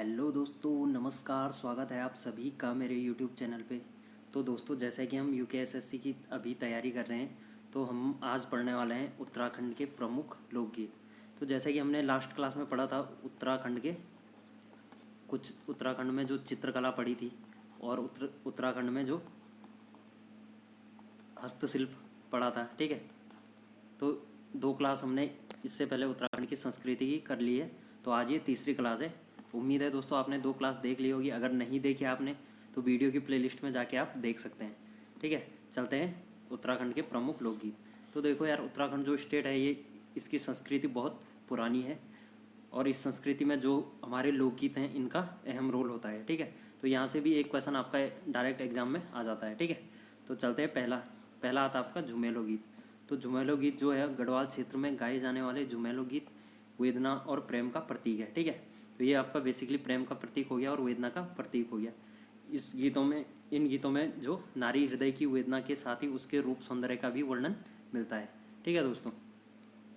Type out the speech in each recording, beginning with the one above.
Hello दोस्तों, नमस्कार। स्वागत है आप सभी का मेरे यूट्यूब चैनल पे। तो दोस्तों, जैसे कि हम यूकेएसएससी की अभी तैयारी कर रहे हैं, तो हम आज पढ़ने वाले हैं उत्तराखंड के प्रमुख लोकगीत। तो जैसे कि हमने लास्ट क्लास में पढ़ा था उत्तराखंड के कुछ, उत्तराखंड में जो चित्रकला पढ़ी थी और उत्तराखंड में जो हस्तशिल्प पढ़ा था, ठीक है। तो 2 क्लास हमने इससे पहले उत्तराखंड की संस्कृति की कर ली है। तो आज ये तीसरी क्लास है। उम्मीद है दोस्तों आपने 2 क्लास देख ली होगी। अगर नहीं देखी आपने तो वीडियो की प्लेलिस्ट में जाके आप देख सकते हैं, ठीक है। चलते हैं उत्तराखंड के प्रमुख लोकगीत। तो देखो यार, उत्तराखंड जो स्टेट है ये, इसकी संस्कृति बहुत पुरानी है और इस संस्कृति में जो हमारे लोकगीत हैं इनका अहम रोल होता है, ठीक है। तो यहाँ से भी एक क्वेश्चन आपका डायरेक्ट एग्जाम में आ जाता है, ठीक है। तो चलते हैं, पहला आता है आपका झुमेलो गीत। तो झुमेलो गीत जो है गढ़वाल क्षेत्र में गाए जाने वाले झुमेलो गीत वेदना और प्रेम का प्रतीक है, ठीक है। तो ये आपका बेसिकली प्रेम का प्रतीक हो गया और वेदना का प्रतीक हो गया। इन गीतों में जो नारी हृदय की वेदना के साथ ही उसके रूप सौंदर्य का भी वर्णन मिलता है, ठीक है दोस्तों।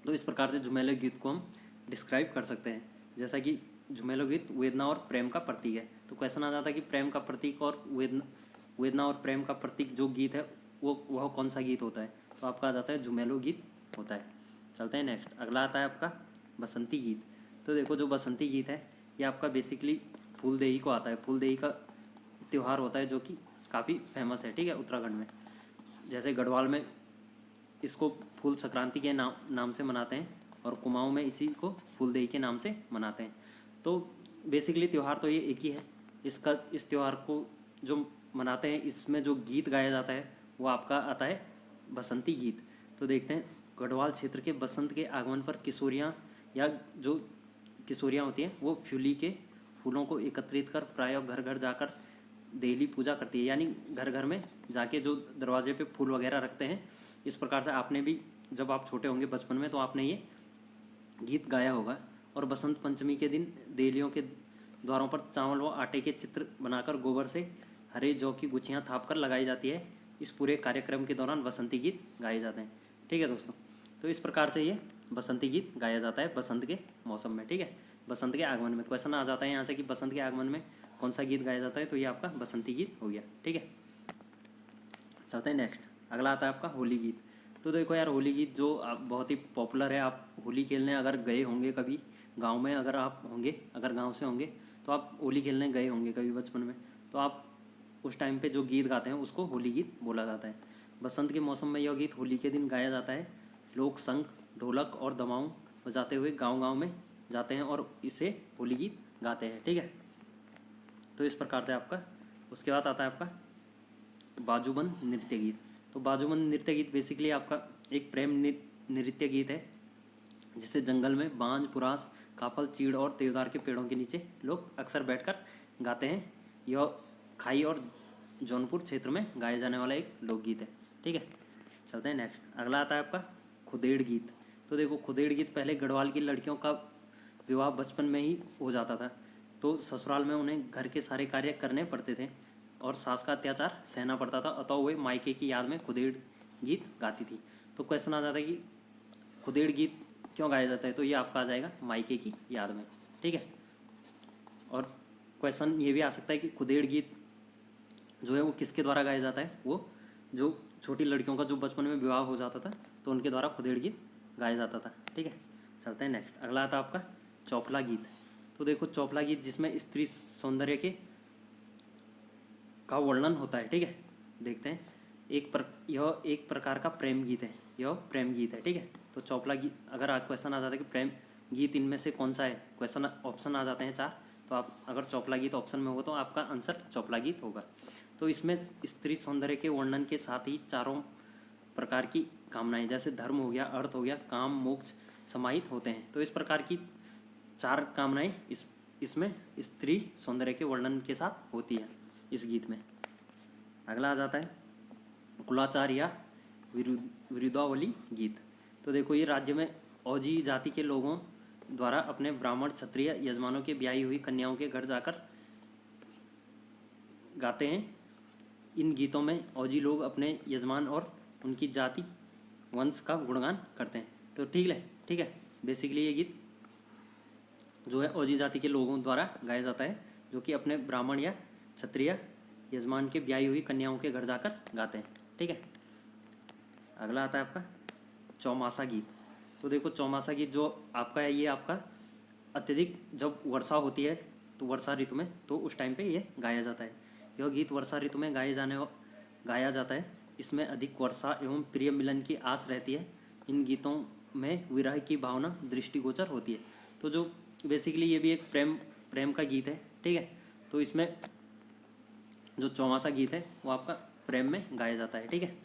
तो इस प्रकार से झुमेलो गीत को हम डिस्क्राइब कर सकते हैं, जैसा कि झुमेलो गीत वेदना और प्रेम का प्रतीक है। तो क्वेश्चन आ जाता है कि प्रेम का प्रतीक और वेदना और प्रेम का प्रतीक जो गीत है वह कौन सा गीत होता है। तो आपका आ जाता है झुमेलो गीत होता है। चलते हैं नेक्स्ट, अगला आता है आपका बसंती गीत। तो देखो, जो बसंती गीत है ये आपका बेसिकली फूलदेही को आता है। फूलदेही का त्यौहार होता है जो कि काफ़ी फेमस है, ठीक है, उत्तराखंड में। जैसे गढ़वाल में इसको फूल संक्रांति के नाम से मनाते हैं और कुमाऊं में इसी को फूलदेही के नाम से मनाते हैं। तो बेसिकली त्यौहार तो ये एक ही है। इस त्यौहार को जो मनाते हैं, इसमें जो गीत गाया जाता है वो आपका आता है बसंती गीत। तो देखते हैं, गढ़वाल क्षेत्र के बसंत के आगमन पर किशोरियाँ या जो किशोरियाँ होती हैं वो फ्यूली के फूलों को एकत्रित कर प्रायः घर घर जाकर देली पूजा करती है। यानी घर घर में जाके जो दरवाजे पे फूल वगैरह रखते हैं। इस प्रकार से आपने भी, जब आप छोटे होंगे बचपन में, तो आपने ये गीत गाया होगा। और बसंत पंचमी के दिन देलियों के द्वारों पर चावल व आटे के चित्र बनाकर गोबर से हरे जौ की गुच्छियाँ थाप कर लगाई जाती है। इस पूरे कार्यक्रम के दौरान बसंती गीत गाए जाते हैं, ठीक है दोस्तों। तो इस प्रकार से ये बसंती गीत गाया जाता है बसंत के मौसम में, ठीक है। बसंत के आगमन में क्वेश्चन आ जाता है यहाँ से कि बसंत के आगमन में कौन सा गीत गाया जाता है। तो ये आपका बसंती गीत हो गया, ठीक है। चलते हैं नेक्स्ट, अगला आता है आपका होली गीत। तो देखो यार, होली गीत जो आप बहुत ही पॉपुलर है। आप होली खेलने अगर गए होंगे कभी गांव में, अगर आप होंगे, अगर गांव से होंगे तो आप होली खेलने गए होंगे कभी बचपन में। तो आप उस टाइम पे जो गीत गाते हैं उसको होली गीत बोला जाता है। बसंत के मौसम में यह गीत होली के दिन गाया जाता है। लोग शंख, ढोलक और दमाऊं बजाते हुए गाँव में जाते हैं और इसे होली गीत गाते हैं, ठीक है। तो इस प्रकार से आपका, उसके बाद आता है आपका बाजूबंद नृत्य गीत। तो बाजूबंद नृत्य गीत बेसिकली आपका एक प्रेम नृत्य गीत है, जिसे जंगल में बांज, पुरास, काफल, चीड़ और देवदार के पेड़ों के नीचे लोग अक्सर बैठकर गाते हैं। यह खाई और जौनपुर क्षेत्र में गाए जाने वाला एक लोकगीत है, ठीक है। चलते हैं नेक्स्ट, अगला आता है आपका खुदेड़ गीत। तो देखो, खुदेड़ गीत पहले गढ़वाल की लड़कियों का विवाह बचपन में ही हो जाता था, तो ससुराल में उन्हें घर के सारे कार्य करने पड़ते थे और सास का अत्याचार सहना पड़ता था। अतः वे मायके की याद में खुदेड़ गीत गाती थी। तो क्वेश्चन आ जाता है कि खुदेड़ गीत क्यों गाया जाता है। तो ये आपका आ जाएगा मायके की याद में, ठीक है। और क्वेश्चन ये भी आ सकता है कि खुदेड़ गीत जो है वो किसके द्वारा गाया जाता है। वो जो छोटी लड़कियों का जो बचपन में विवाह हो जाता था तो उनके द्वारा खुदेड़ गीत गाया जाता था, ठीक है। चलते हैं नेक्स्ट, अगला आता है आपका चौपला गीत। तो देखो, चौपला गीत जिसमें स्त्री सौंदर्य का वर्णन होता है, ठीक है। देखते हैं, यह एक प्रकार का प्रेम गीत है। यह प्रेम गीत है, ठीक है। तो चौपला गीत, अगर आज क्वेश्चन आ जाता है कि प्रेम गीत इनमें से कौन सा है, क्वेश्चन ऑप्शन आ जाते हैं 4। तो आप अगर चौपला गीत ऑप्शन में होगा तो आपका आंसर चौपला गीत होगा। तो इसमें स्त्री सौंदर्य के वर्णन के साथ ही चारों प्रकार की कामनाएं, जैसे धर्म हो गया, अर्थ हो गया, काम, मोक्ष समाहित होते हैं। तो इस प्रकार की 4 कामनाएं इसमें स्त्री सौंदर्य के वर्णन के साथ होती है इस गीत में। अगला आ जाता है कुलाचार या विरुदावली गीत। तो देखो, ये राज्य में औजी जाति के लोगों द्वारा अपने ब्राह्मण क्षत्रिय यजमानों के ब्याही हुई कन्याओं के घर जाकर गाते हैं। इन गीतों में औजी लोग अपने यजमान और उनकी जाति वंश का गुणगान करते हैं। तो ठीक है, बेसिकली ये गीत जो है ओजी जाति के लोगों द्वारा गाया जाता है, जो कि अपने ब्राह्मण या क्षत्रिय यजमान के ब्याही हुई कन्याओं के घर जाकर गाते हैं। ठीक है, अगला आता है आपका चौमासा गीत। तो देखो चौमासा गीत जो आपका है, ये आपका अत्यधिक जब वर्षा होती है तो वर्षा ऋतु में, तो उस टाइम पे ये गाया जाता है। यह गीत वर्षा ऋतु में गाया जाता है। इसमें अधिक वर्षा एवं प्रिय मिलन की आस रहती है। इन गीतों में विरह की भावना दृष्टिगोचर होती है। तो जो बेसिकली ये भी एक प्रेम का गीत है। ठीक है, तो इसमें जो चौमासा गीत है वो आपका प्रेम में गाया जाता है। ठीक है,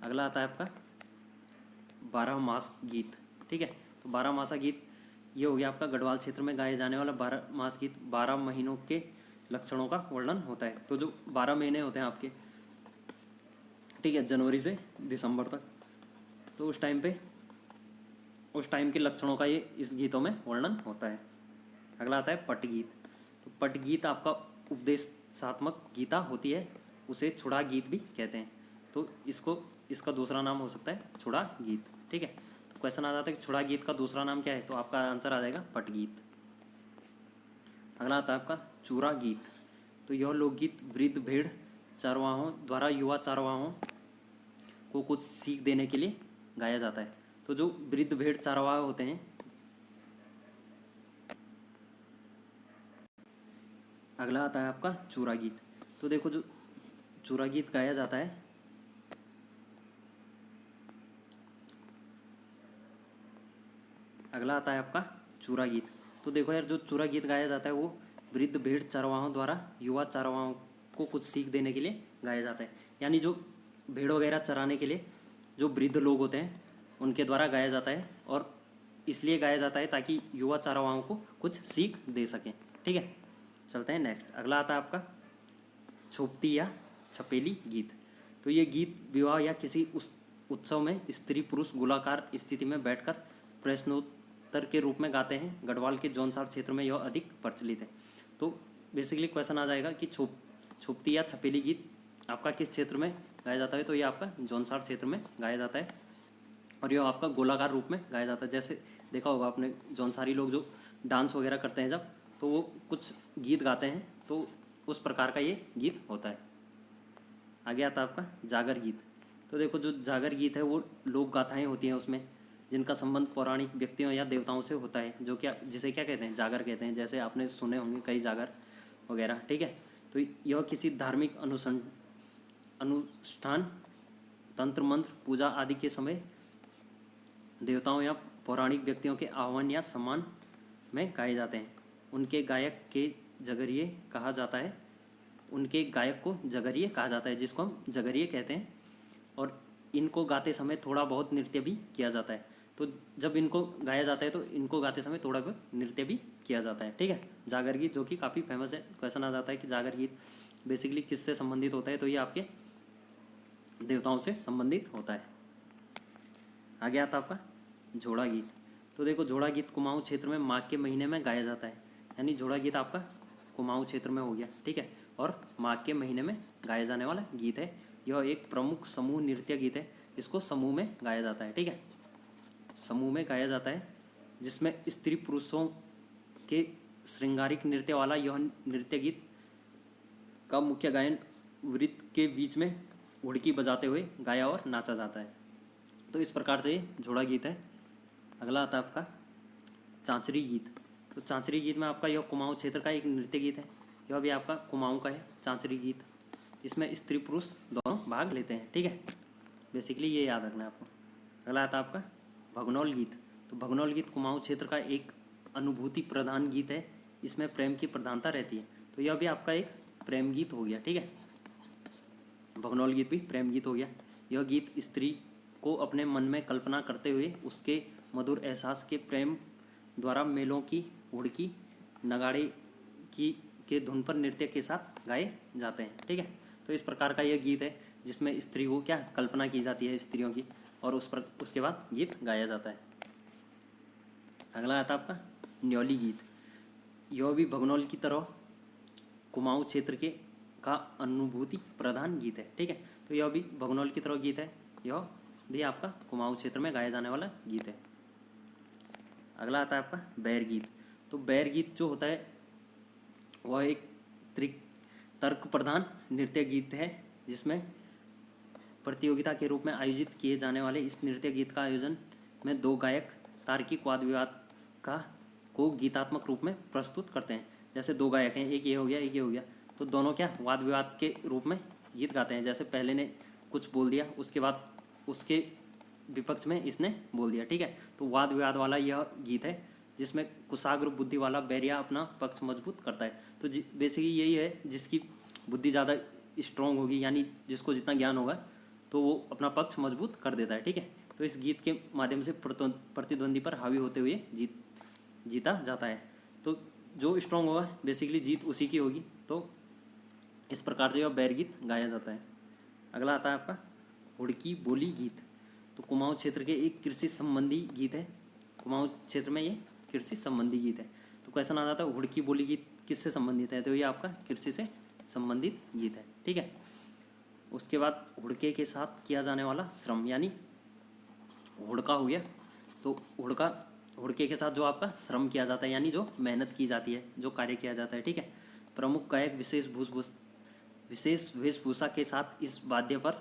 अगला आता है आपका 12 मास गीत। ठीक है, तो 12 मासा गीत ये हो गया आपका गढ़वाल क्षेत्र में गाए जाने वाला 12 मास गीत। 12 महीनों के लक्षणों का वर्णन होता है। तो जो 12 महीने होते हैं आपके, ठीक है, जनवरी से दिसंबर तक, तो उस टाइम के लक्षणों का ये इस गीतों में वर्णन होता है। अगला आता है पटगीत। तो पटगीत आपका उपदेशात्मक गीता होती है, उसे छुड़ा गीत भी कहते हैं। तो इसका दूसरा नाम हो सकता है छुड़ा गीत। ठीक है, तो क्वेश्चन आ जाता है कि छुड़ा गीत का दूसरा नाम क्या है, तो आपका आंसर आ जाएगा पटगीत। अगला आता है आपका चूरा गीत। तो यह लोकगीत वृद्ध भेड़ चारवाहों द्वारा युवा चारवाहों को कुछ सीख देने के लिए गाया जाता है। तो जो वृद्ध भेड़ चारवाह होते हैं, अगला आता है आपका चूरा गीत। तो देखो जो चूरा गीत गाया जाता है, अगला आता है आपका चूरा गीत। तो देखो यार, जो चूरा गीत गाया जाता है वो वृद्ध भेड़ चारवाहों द्वारा युवा चारवाहों को कुछ सीख देने के लिए गाया जाता है। यानी जो भेड़ वगैरह चराने के लिए जो वृद्ध लोग होते हैं उनके द्वारा गाया जाता है, और इसलिए गाया जाता है ताकि युवा चारवाहों को कुछ सीख दे सकें। ठीक है, चलते हैं नेक्स्ट। अगला आता है आपका छोपती या छपेली गीत। तो ये गीत विवाह या किसी उस उत्सव में स्त्री पुरुष गोलाकार स्थिति में बैठकर प्रश्नोत्तर के रूप में गाते हैं। गढ़वाल के जौनसार क्षेत्र में यह अधिक प्रचलित है। तो बेसिकली क्वेश्चन आ जाएगा कि छोपती या छपेली गीत आपका किस क्षेत्र में गाया जाता है, तो ये आपका जौनसार क्षेत्र में गाया जाता है, और यह आपका गोलाकार रूप में गाया जाता है। जैसे देखा होगा आपने, जौनसारी लोग जो डांस वगैरह करते हैं जब, तो वो कुछ गीत गाते हैं, तो उस प्रकार का ये गीत होता है। आगे आता है आपका जागर गीत। तो देखो जो जागर गीत है वो लोक गाथाएँ होती हैं उसमें, जिनका संबंध पौराणिक व्यक्तियों या देवताओं से होता है, जो जिसे क्या कहते हैं, जागर कहते हैं। जैसे आपने सुने होंगे कई जागर वगैरह। ठीक है, तो यह किसी धार्मिक अनुष्ठान, तंत्र मंत्र, पूजा आदि के समय देवताओं या पौराणिक व्यक्तियों के आह्वान या सम्मान में गाए जाते हैं। उनके गायक को जगरिये कहा जाता है, जिसको हम जगरिये कहते हैं। और इनको गाते समय थोड़ा बहुत नृत्य भी किया जाता है। तो जब इनको गाया जाता है तो इनको गाते समय थोड़ा बहुत नृत्य भी किया जाता है। ठीक है, जागर गीत जो कि काफ़ी फेमस है। क्वेश्चन आ जाता है कि जागर गीत बेसिकली किससे संबंधित होता है, तो ये आपके देवताओं से संबंधित होता है। आगे आता है आपका झोड़ा गीत। तो देखो झोड़ा गीत कुमाऊं क्षेत्र में माघ के महीने में गाया जाता है। यानी झोड़ा गीत आपका कुमाऊं क्षेत्र में हो गया। ठीक है, और माघ के महीने में गाया जाने वाला गीत है। यह एक प्रमुख समूह नृत्य गीत है। इसको समूह में गाया जाता है। ठीक है, समूह में गाया जाता है, जिसमें स्त्री पुरुषों के श्रृंगारिक नृत्य वाला यह नृत्य गीत का मुख्य गायन वृत्त के बीच में हुड़की बजाते हुए गाया और नाचा जाता है। तो इस प्रकार से ये झोड़ा गीत है। अगला आता है आपका चांचरी गीत। तो चांचरी गीत में आपका यह कुमाऊं क्षेत्र का एक नृत्य गीत है। यह भी आपका कुमाऊं का है चांचरी गीत। इसमें स्त्री पुरुष दोनों भाग लेते हैं। ठीक है, बेसिकली ये याद रखना है आपको। अगला आता है आपका भगनौल गीत। तो भगनौल गीत कुमाऊं क्षेत्र का एक अनुभूति प्रधान गीत है। इसमें प्रेम की प्रधानता रहती है। तो यह भी आपका एक प्रेम गीत हो गया। ठीक है, भगनौल गीत भी प्रेम गीत हो गया। यह गीत स्त्री को अपने मन में कल्पना करते हुए उसके मधुर एहसास के प्रेम द्वारा मेलों की हुड़की नगाड़े के धुन पर नृत्य के साथ गाए जाते हैं। ठीक है, तो इस प्रकार का यह गीत है जिसमें स्त्री को क्या कल्पना की जाती है स्त्रियों की, और उसके बाद गीत गाया जाता है। अगला आता है आपका न्योली गीत। यह भी भगनौल की तरह कुमाऊं क्षेत्र का अनुभूति प्रधान गीत है। ठीक है, तो यह भी भगनौल की तरह गीत है। यह भी आपका कुमाऊं क्षेत्र में गाया जाने वाला गीत है। अगला आता है आपका बैर गीत। तो बैर गीत जो होता है वह एक तर्क प्रधान नृत्य गीत है, जिसमें प्रतियोगिता के रूप में आयोजित किए जाने वाले इस नृत्य गीत का आयोजन में दो गायक तार्किक वाद विवाद को गीतात्मक रूप में प्रस्तुत करते हैं। जैसे दो गायक हैं, एक ये हो गया एक ये हो गया, तो दोनों क्या वाद विवाद के रूप में गीत गाते हैं। जैसे पहले ने कुछ बोल दिया, उसके बाद उसके विपक्ष में इसने बोल दिया, ठीक है। तो वाद विवाद वाला यह गीत है, जिसमें कुशाग्र बुद्धि वाला बैरिया अपना पक्ष मजबूत करता है। तो बेसिकली यही है, जिसकी बुद्धि ज़्यादा स्ट्रॉन्ग होगी, यानी जिसको जितना ज्ञान होगा तो वो अपना पक्ष मजबूत कर देता है, ठीक है। तो इस गीत के माध्यम से प्रतिद्वंदी पर हावी होते हुए जीता जाता है। तो जो स्ट्रॉन्ग होगा बेसिकली जीत उसी की होगी। तो इस प्रकार से यह बैर गीत गाया जाता है। अगला आता है आपका हुड़की बोली गीत। तो कुमाऊं क्षेत्र के एक कृषि संबंधी गीत है। कुमाऊं क्षेत्र में ये कृषि संबंधी गीत है। तो क्वेश्चन आ जाता है हुड़की बोली गीत किससे संबंधित है, तो ये आपका कृषि से संबंधित गीत है, ठीक है। उसके बाद हुड़के के साथ किया जाने वाला श्रम, यानी हुड़का हो गया, तो हुड़के के साथ जो आपका श्रम किया जाता है, यानी जो मेहनत की जाती है, जो कार्य किया जाता है, ठीक है। प्रमुख गायक विशेष वेशभूषा के साथ इस वाद्य पर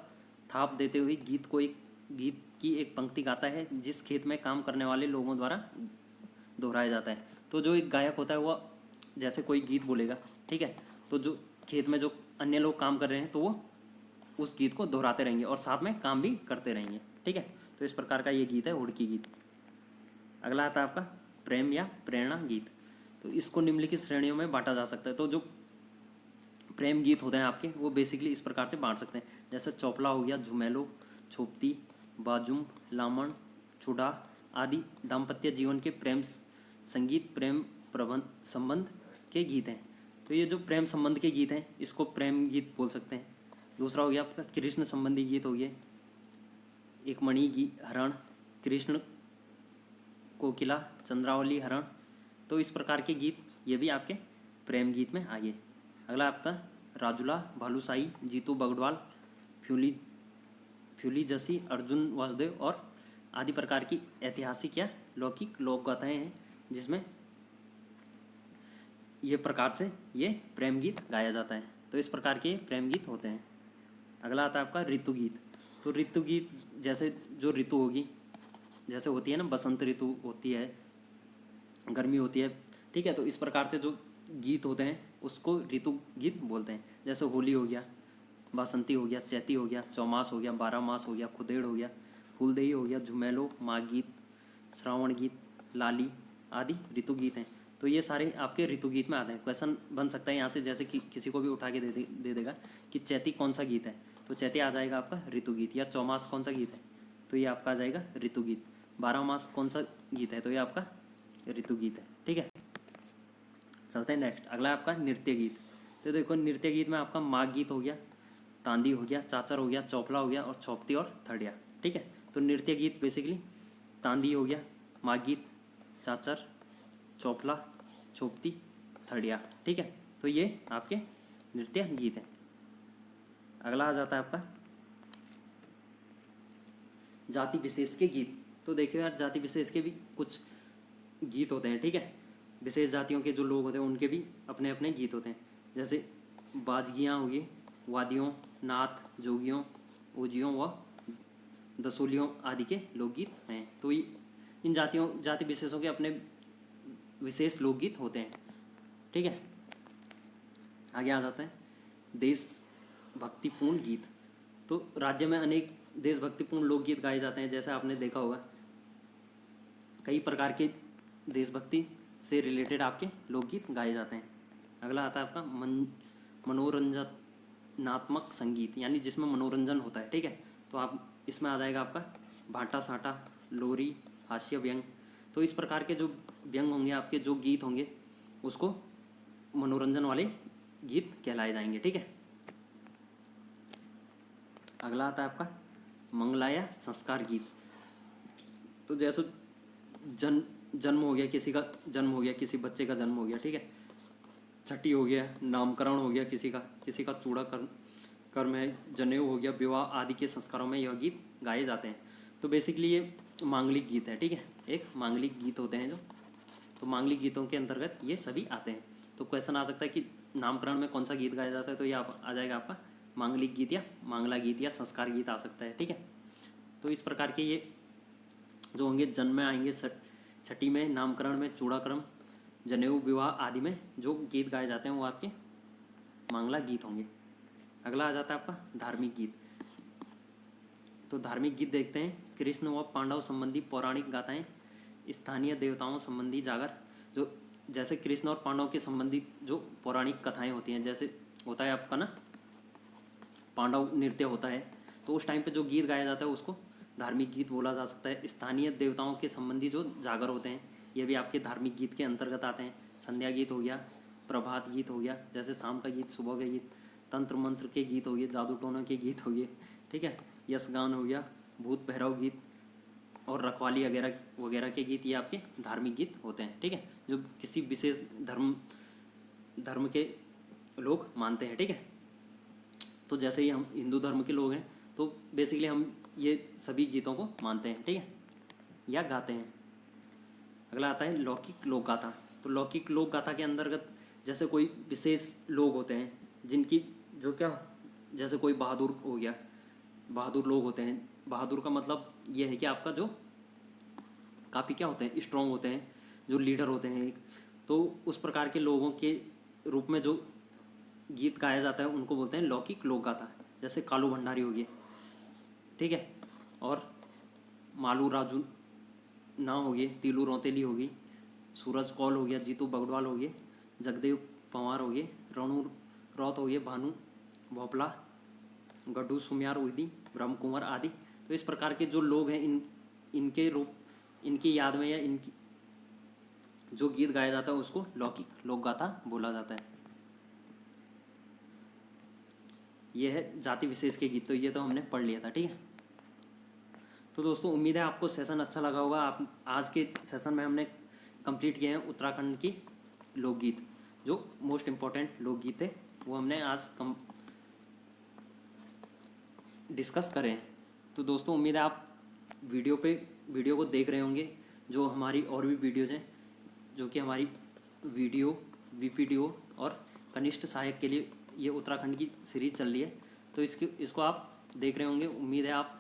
थाप देते हुए गीत की एक पंक्ति गाता है, जिस खेत में काम करने वाले लोगों द्वारा दोहराया जाता है। तो जो एक गायक होता है वह जैसे कोई गीत बोलेगा, ठीक है, तो जो खेत में जो अन्य लोग काम कर रहे हैं तो वो उस गीत को दोहराते रहेंगे और साथ में काम भी करते रहेंगे, ठीक है। तो इस प्रकार का ये गीत है हुड़की गीत। अगला आता है आपका प्रेम या प्रेरणा गीत। तो इसको निम्नलिखित श्रेणियों में बांटा जा सकता है। तो जो प्रेम गीत होते हैं आपके, वो बेसिकली इस प्रकार से बांट सकते हैं। जैसे चौपला हो गया, झुमेलो, छोपती, बाजुम, लामण, छुड़ा आदि दाम्पत्य जीवन के प्रेम संगीत, प्रेम संबंध के गीत हैं। तो ये जो प्रेम संबंध के गीत हैं इसको प्रेम गीत बोल सकते हैं। दूसरा हो गया आपका कृष्ण संबंधी गीत हो गए, एक मणि हरण, कृष्ण कोकिला, चंद्रावली हरण। तो इस प्रकार के गीत ये भी आपके प्रेम गीत में आइए। अगला आपका राजुला, भालूसाई, जीतू बगड़वाल, फ्यूली जसी, अर्जुन वासुदेव और आदि प्रकार की ऐतिहासिक या लौकिक लोक गाथाएँ हैं, जिसमें ये प्रकार से ये प्रेम गीत गाया जाता है। तो इस प्रकार के प्रेम गीत होते हैं। अगला आता है आपका ऋतु गीत। तो ऋतु गीत जैसे जो ऋतु होगी, जैसे होती है ना, बसंत ऋतु होती है, गर्मी होती है, ठीक है। तो इस प्रकार से जो गीत होते हैं उसको ऋतु गीत बोलते हैं। जैसे होली हो गया, बासंती हो गया, चैती हो गया, चौमास हो गया, 12 मास हो गया, खुदेड़ हो गया, फूलदेही हो गया, झुमेलो, माघ गीत, श्रावण गीत, लाली आदि ऋतु गीत हैं। तो ये सारे आपके ऋतु गीत में आते हैं। क्वेश्चन बन सकता है यहाँ से, जैसे कि किसी को भी उठा के दे देगा कि चैती कौन सा गीत है, तो चैती आ जाएगा आपका ऋतु गीत। या चौमास कौन सा गीत है, तो ये आपका आ जाएगा ऋतु गीत। 12 मास कौन सा गीत है, तो ये आपका ऋतु गीत है, ठीक है। चलते हैं नेक्स्ट। अगला आपका नृत्य गीत। तो देखो नृत्य गीत में आपका माघ गीत हो गया, तांदी हो गया, चाचर हो गया, चौपला हो गया और चौपती और थड़िया, ठीक है। तो नृत्य गीत बेसिकली तांदी हो गया, माघ गीत, चाचर, चौपला, चौपती, थड़िया, ठीक है। तो ये आपके नृत्य गीत हैं। अगला आ जाता है आपका जाति विशेष के गीत। तो देखियो यार, जाति विशेष के भी कुछ गीत होते हैं, ठीक है। विशेष जातियों के जो लोग होते हैं उनके भी अपने अपने गीत होते हैं। जैसे बाजगियाँ होगी, वादियों, नाथ, जोगियों, ओजियों व दसोलियों आदि के लोकगीत हैं। तो इन जाति विशेषों के अपने विशेष लोकगीत होते हैं, ठीक है। आगे आ जाते हैं देशभक्तिपूर्ण गीत। तो राज्य में अनेक देशभक्तिपूर्ण लोकगीत गाए जाते हैं। जैसे आपने देखा होगा कई प्रकार के देशभक्ति से रिलेटेड आपके लोकगीत गाए जाते हैं। अगला आता है आपका मनोरंजनात्मक संगीत, यानी जिसमें मनोरंजन होता है, ठीक है। तो आप इसमें आ जाएगा आपका भाटा साटा, लोरी, हास्य व्यंग। तो इस प्रकार के जो व्यंग होंगे आपके, जो गीत होंगे, उसको मनोरंजन वाले गीत कहलाए जाएंगे, ठीक है। अगला आता है आपका मंगला या संस्कार गीत। तो जैसे जन्म हो गया, किसी का जन्म हो गया, किसी बच्चे का जन्म हो गया, ठीक है। छठी हो गया, नामकरण हो गया किसी का चूड़ा कर्म है, जनेऊ हो गया, विवाह आदि के संस्कारों में यह गीत गाए जाते हैं। तो बेसिकली ये मांगलिक गीत है, ठीक है, एक मांगलिक गीत होते हैं जो, तो मांगलिक गीतों के अंतर्गत ये सभी आते हैं। तो क्वेश्चन आ सकता है कि नामकरण में कौन सा गीत गाया जाता है, तो ये आ जाएगा आपका मांगलिक गीत या मांगला गीत या संस्कार गीत आ सकता है, ठीक है। तो इस प्रकार के ये जो होंगे जन्म में आएंगे, छठी में, नामकरण में, चूड़ाक्रम, जनेऊ, विवाह आदि में जो गीत गाए जाते हैं वो आपके मांगला गीत होंगे। अगला आ जाता है आपका धार्मिक गीत। तो धार्मिक गीत देखते हैं। कृष्ण व पांडव संबंधी पौराणिक गाथाएं, स्थानीय देवताओं संबंधी जागर, जो जैसे कृष्ण और पांडव के संबंधित जो पौराणिक कथाएं होती हैं, जैसे होता है आपका ना पांडव नृत्य होता है, तो उस टाइम पे जो गीत गाया जाता है उसको धार्मिक गीत बोला जा सकता है। स्थानीय देवताओं के संबंधी जो जागर होते हैं ये भी आपके धार्मिक गीत के अंतर्गत आते हैं। संध्या गीत हो गया, प्रभात गीत हो गया, जैसे शाम का गीत, सुबह का गीत, तंत्र मंत्र के गीत हो गए, जादू टोना के गीत हो गए, ठीक है, यशगान हो गया, भूत भैरव गीत और रखवाली वगैरह वगैरह के गीत, ये आपके धार्मिक गीत होते हैं, ठीक है, जो किसी विशेष धर्म के लोग मानते हैं, ठीक है। तो जैसे ही हम हिंदू धर्म के लोग हैं तो बेसिकली हम ये सभी गीतों को मानते हैं, ठीक है, या गाते हैं। अगला आता है लौकिक लोक गाथा। तो लौकिक लोक गाथा के अंतर्गत जैसे कोई विशेष लोग होते हैं जिनकी जो क्या, जैसे कोई बहादुर हो गया, बहादुर लोग होते हैं। बहादुर का मतलब ये है कि आपका जो काफ़ी क्या होते हैं, स्ट्रॉन्ग होते हैं, जो लीडर होते हैं, तो उस प्रकार के लोगों के रूप में जो गीत गाया जाता है उनको बोलते हैं लौकिक लोक गाथा। जैसे कालू भंडारी हो गए, ठीक है, और मालू राजू ना हो गए, तीलू रौतेली हो गई, सूरज कौल हो गया, जीतू बगड़वाल हो गए, जगदेव पंवार हो गए, रणू रौत हो गए, भानु भोपला, गड्डू सुमियार उदी, ब्रह्म कुंवर आदि। तो इस प्रकार के जो लोग हैं इनकी याद में या इनकी जो गीत गाया जाता है उसको लौकिक लोक गाथा बोला जाता है। यह है जाति विशेष के गीत। तो ये तो हमने पढ़ लिया था, ठीक है। तो दोस्तों उम्मीद है आपको सेशन अच्छा लगा होगा। आप आज के सेशन में हमने कंप्लीट किए हैं उत्तराखंड की लोकगीत, जो मोस्ट इम्पोर्टेंट लोकगीत थे वो हमने आज डिस्कस करें हैं। तो दोस्तों उम्मीद है आप वीडियो को देख रहे होंगे। जो हमारी और भी वीडियोज़ हैं जो कि हमारी वीडियो, वीपीडीओ और कनिष्ठ सहायक के लिए ये उत्तराखंड की सीरीज चल रही है, तो इसको आप देख रहे होंगे। उम्मीद है आप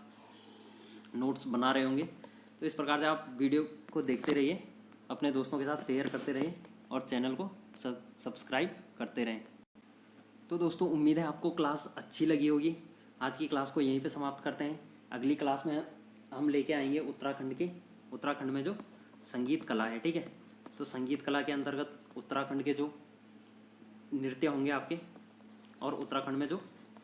नोट्स बना रहे होंगे। तो इस प्रकार से आप वीडियो को देखते रहिए, अपने दोस्तों के साथ शेयर करते रहिए और चैनल को सब्सक्राइब करते रहें। तो दोस्तों उम्मीद है आपको क्लास अच्छी लगी होगी। आज की क्लास को यहीं पे समाप्त करते हैं। अगली क्लास में हम लेके आएंगे उत्तराखंड में जो संगीत कला है, ठीक है। तो संगीत कला के अंतर्गत उत्तराखंड के जो नृत्य होंगे आपके, और उत्तराखंड में जो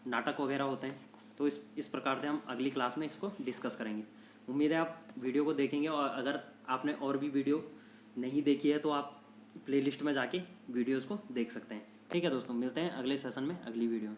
नाटक वगैरह होते हैं, तो इस प्रकार से हम अगली क्लास में इसको डिस्कस करेंगे। उम्मीद है आप वीडियो को देखेंगे, और अगर आपने और भी वीडियो नहीं देखी है तो आप प्लेलिस्ट में जाके वीडियोज़ को देख सकते हैं, ठीक है दोस्तों। मिलते हैं अगले सेशन में अगली वीडियो में।